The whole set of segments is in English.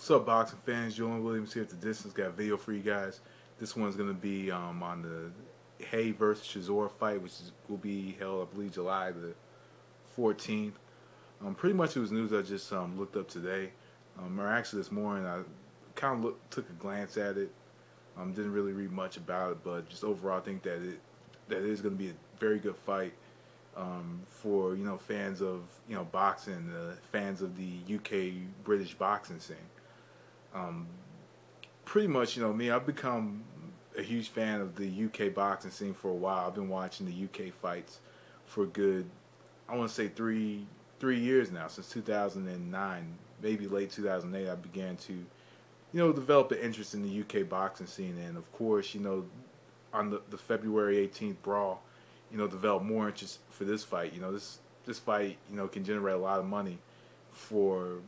What's up, boxing fans? Julian Williams here at the distance. Got a video for you guys. This one's gonna be on the Haye versus Chisora fight, will be held, I believe, July the 14th. Pretty much it was news I just looked up today, or actually this morning. I kind of took a glance at it. Didn't really read much about it, but just overall, I think that it is going to be a very good fight for fans of boxing, fans of the UK British boxing scene. Pretty much, me, I've become a huge fan of the UK boxing scene for a while. I've been watching the UK fights for a good, I want to say 3 years now, since 2009, maybe late 2008. I began to develop an interest in the UK boxing scene, and of course, on the February 18th brawl, developed more interest for this fight. This fight, can generate a lot of money for,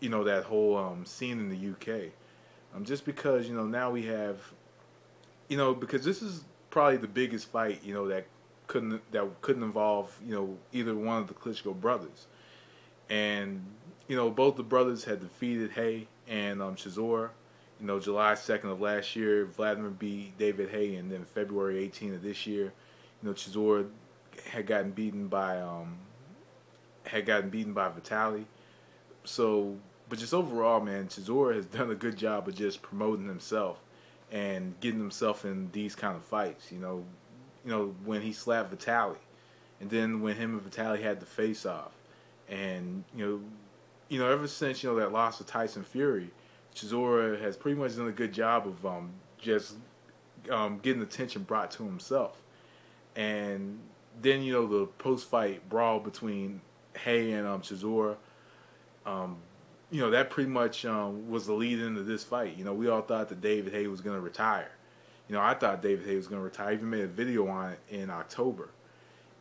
that whole scene in the UK. Just because, now we have, because this is probably the biggest fight, that couldn't involve, either one of the Klitschko brothers. And, both the brothers had defeated Haye and Chisora. July 2nd of last year, Vladimir beat David Haye, and then February 18th of this year, Chisora had gotten beaten by Vitaly. So, but just overall, man, Chisora has done a good job of just promoting himself and getting himself in these kind of fights. When he slapped Vitaly, and then when him and Vitaly had the face off, and ever since that loss to Tyson Fury, Chisora has pretty much done a good job of just getting attention brought to himself. And then the post-fight brawl between Haye and Chisora, that pretty much was the lead into this fight. We all thought that David Haye was going to retire. I thought David Haye was going to retire. I even made a video on it in October.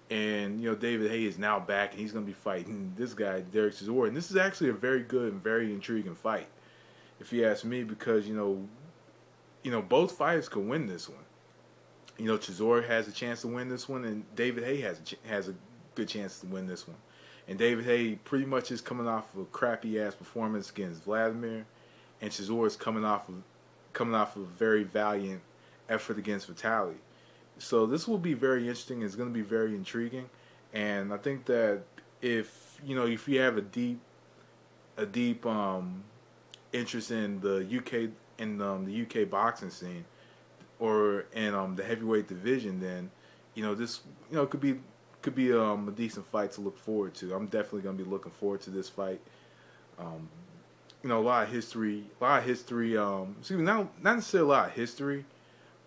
And David Haye is now back, and he's going to be fighting this guy, Derek Chisora. And this is actually a very good and very intriguing fight, if you ask me, because both fighters could win this one. Chisora has a chance to win this one, and David Haye has a good chance to win this one. And David Haye pretty much is coming off of a crappy ass performance against Vladimir, and Chisora is coming off of a very valiant effort against Vitaly. So this will be very interesting. It's going to be very intriguing, and I think that if you have a deep interest in the UK boxing scene, or in the heavyweight division, then this could be a decent fight to look forward to. I'm definitely going to be looking forward to this fight. A lot of history. Excuse me, not necessarily a lot of history,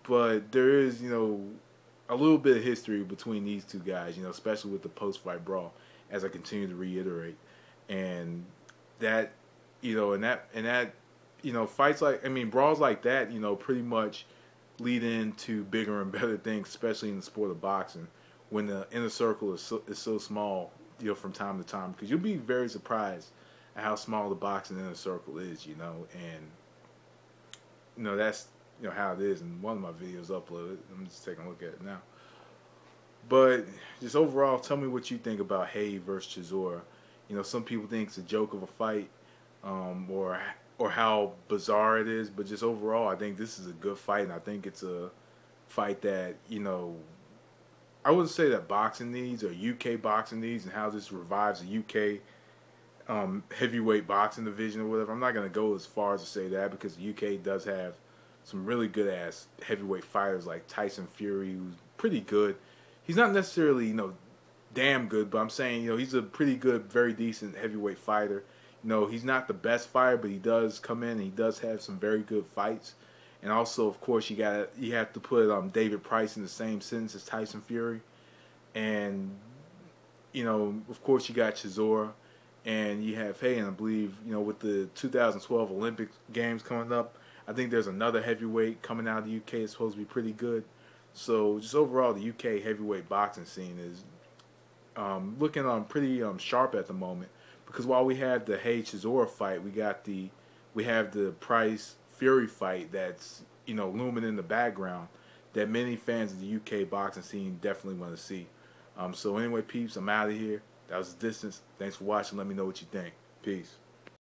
but there is a little bit of history between these two guys. Especially with the post-fight brawl, as I continue to reiterate, and that fights brawls like that, pretty much lead into bigger and better things, especially in the sport of boxing, when the inner circle is so small, from time to time, because you'll be very surprised at how small the boxing inner circle is, and that's how it is in one of my videos uploaded. I'm just taking a look at it now. But just overall, tell me what you think about Haye versus Chisora. Some people think it's a joke of a fight, or how bizarre it is, but just overall, I think this is a good fight, and I think it's a fight that, I wouldn't say that boxing needs, or UK boxing needs, and how this revives the UK heavyweight boxing division or whatever. I'm not going to go as far as to say that, because the UK does have some really good-ass heavyweight fighters like Tyson Fury, who's pretty good. He's not necessarily, damn good, but I'm saying, he's a pretty good, very decent heavyweight fighter. He's not the best fighter, but he does come in and he does have some very good fights. And also, of course, you have to put David Price in the same sentence as Tyson Fury. And, of course, you got Chisora, and you have Haye, and I believe, with the 2012 Olympic Games coming up, I think there's another heavyweight coming out of the UK that's supposed to be pretty good. So just overall, the UK heavyweight boxing scene is looking pretty sharp at the moment. Because while we have the Haye Chisora fight, we have the Price Fury fight that's looming in the background, that many fans of the UK boxing scene definitely want to see. So anyway, peeps, I'm out of here. That was the distance. Thanks for watching. Let me know what you think. Peace.